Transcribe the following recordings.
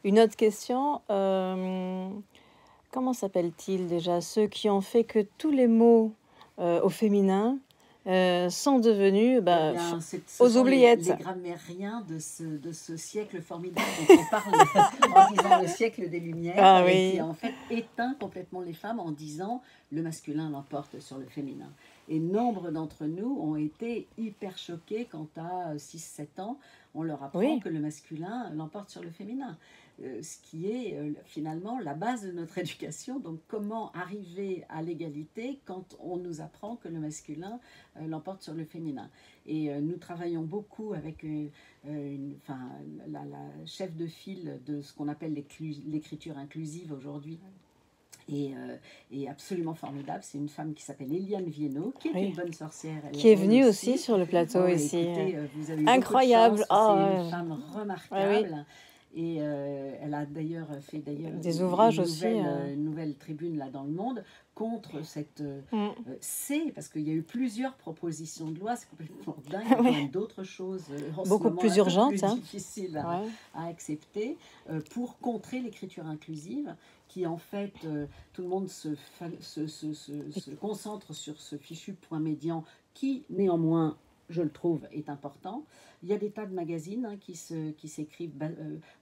Une autre question, comment s'appellent-ils déjà ceux qui ont fait que tous les mots au féminin sont devenus Eh bien, ce aux sont oubliettes. les grammairiens de ce siècle formidable dont on parle en disant le siècle des Lumières, Ah et oui. qui a en fait éteint complètement les femmes en disant le masculin l'emporte sur le féminin. Et nombre d'entre nous ont été hyper choqués quand à 6-7 ans, on leur apprend Oui. que le masculin l'emporte sur le féminin. Ce qui est finalement la base de notre éducation. Donc comment arriver à l'égalité quand on nous apprend que le masculin l'emporte sur le féminin. Et nous travaillons beaucoup avec la chef de file de ce qu'on appelle l'écriture inclusive aujourd'hui. Et absolument formidable. C'est une femme qui s'appelle Eliane Viennot, qui est Oui. une bonne sorcière. Qui est venue aussi sur le plateau ici. Écoutez, vous avez eu incroyable. Beaucoup de chance. C'est une femme remarquable. Oui. Et elle a d'ailleurs fait des ouvrages aussi. Une nouvelle tribune là dans le monde contre cette parce qu'il y a eu plusieurs propositions de loi, c'est complètement dingue. Il y a quand même d'autres choses beaucoup plus urgentes, plus difficiles à accepter pour contrer l'écriture inclusive, qui en fait tout le monde se concentre sur ce fichu point médian qui néanmoins, je le trouve, est important. Il y a des tas de magazines qui s'écrivent,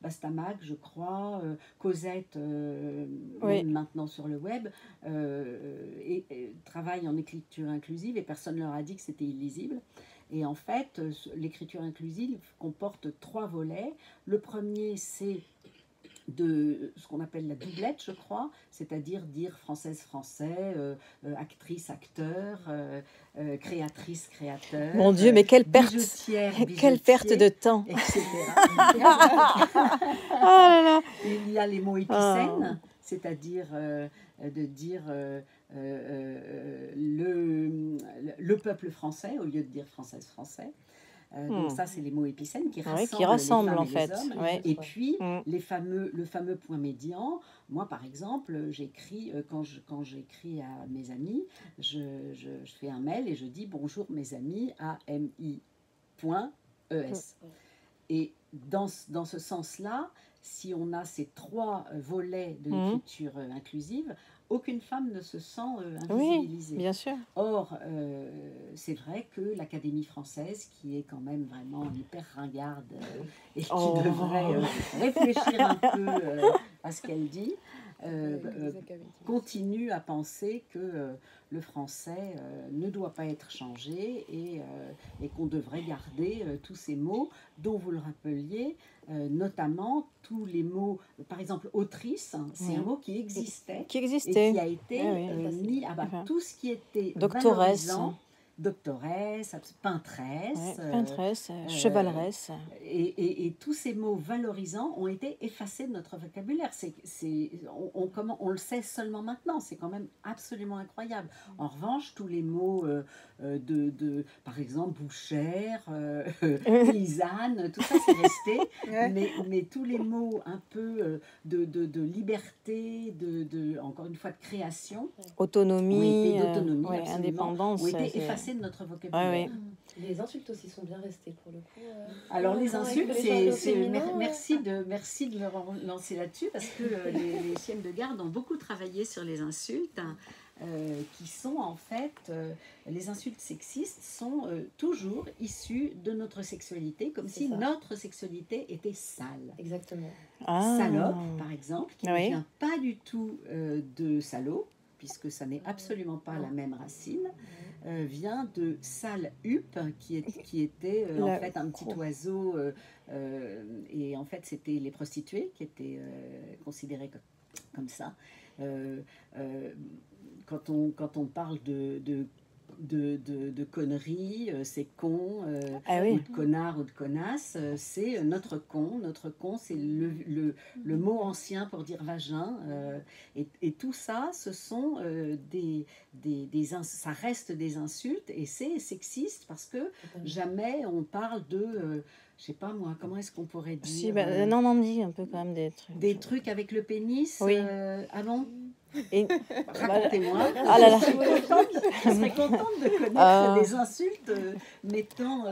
Bastamag, je crois, Cosette, même maintenant sur le web, et travaillent en écriture inclusive, et personne ne leur a dit que c'était illisible. Et en fait, l'écriture inclusive comporte 3 volets. Le premier, c'est de ce qu'on appelle la doublette, je crois, c'est-à-dire dire française-français, actrice-acteur, créatrice-créateur. Mon Dieu, mais quelle perte, quelle perte de temps, etc. Oh là là. Il y a les mots épicènes, c'est-à-dire de dire le peuple français au lieu de dire française-français. Donc ça, c'est les mots épicènes qui rassemblent les femmes et les hommes. Et puis, le fameux point médian. Moi, par exemple, j'écris, quand j'écris à mes amis, je fais un mail et je dis « Bonjour mes amis, AMI.ES ». Et dans ce sens-là, si on a ces 3 volets de l'écriture inclusive, aucune femme ne se sent invisibilisée. Oui, bien sûr. Or, c'est vrai que l'Académie française, qui est quand même vraiment hyper ringarde et qui devrait réfléchir un peu à ce qu'elle dit, continue à penser que le français ne doit pas être changé et qu'on devrait garder tous ces mots dont vous le rappeliez, notamment tous les mots, par exemple autrice, c'est un mot qui existait et qui a été mis à tout ce qui était valorisant. Doctoresse, peintresse, chevaleresse. Et tous ces mots valorisants ont été effacés de notre vocabulaire. On le sait seulement maintenant, c'est quand même absolument incroyable. En revanche, tous les mots par exemple, bouchère, paysanne, tout ça c'est resté, mais tous les mots un peu de liberté, encore une fois de création, autonomie, indépendance, ont été effacés de notre vocabulaire. Les insultes aussi sont bien restées pour le coup. Alors les insultes, merci de me relancer là-dessus, parce que les chiennes de garde ont beaucoup travaillé sur les insultes, qui sont en fait, les insultes sexistes sont toujours issues de notre sexualité, comme si notre sexualité était sale. Exactement. Salope, par exemple, qui ne vient pas du tout de salaud, puisque ça n'est absolument pas la même racine, vient de sale huppe, qui était en fait un petit oiseau, et en fait c'était les prostituées qui étaient considérées comme ça. Quand on parle de conneries, c'est con, ou de connard ou de connasse, c'est notre con. Notre con, c'est le mot ancien pour dire vagin. Et tout ça, ce sont ça reste des insultes, et c'est sexiste parce que jamais on parle de... je sais pas moi, comment est-ce qu'on pourrait dire... non, on dit un peu quand même des trucs. Des trucs avec le pénis. Ah non. Racontez-moi. Ah là là. Je serais contente de connaître des insultes mettant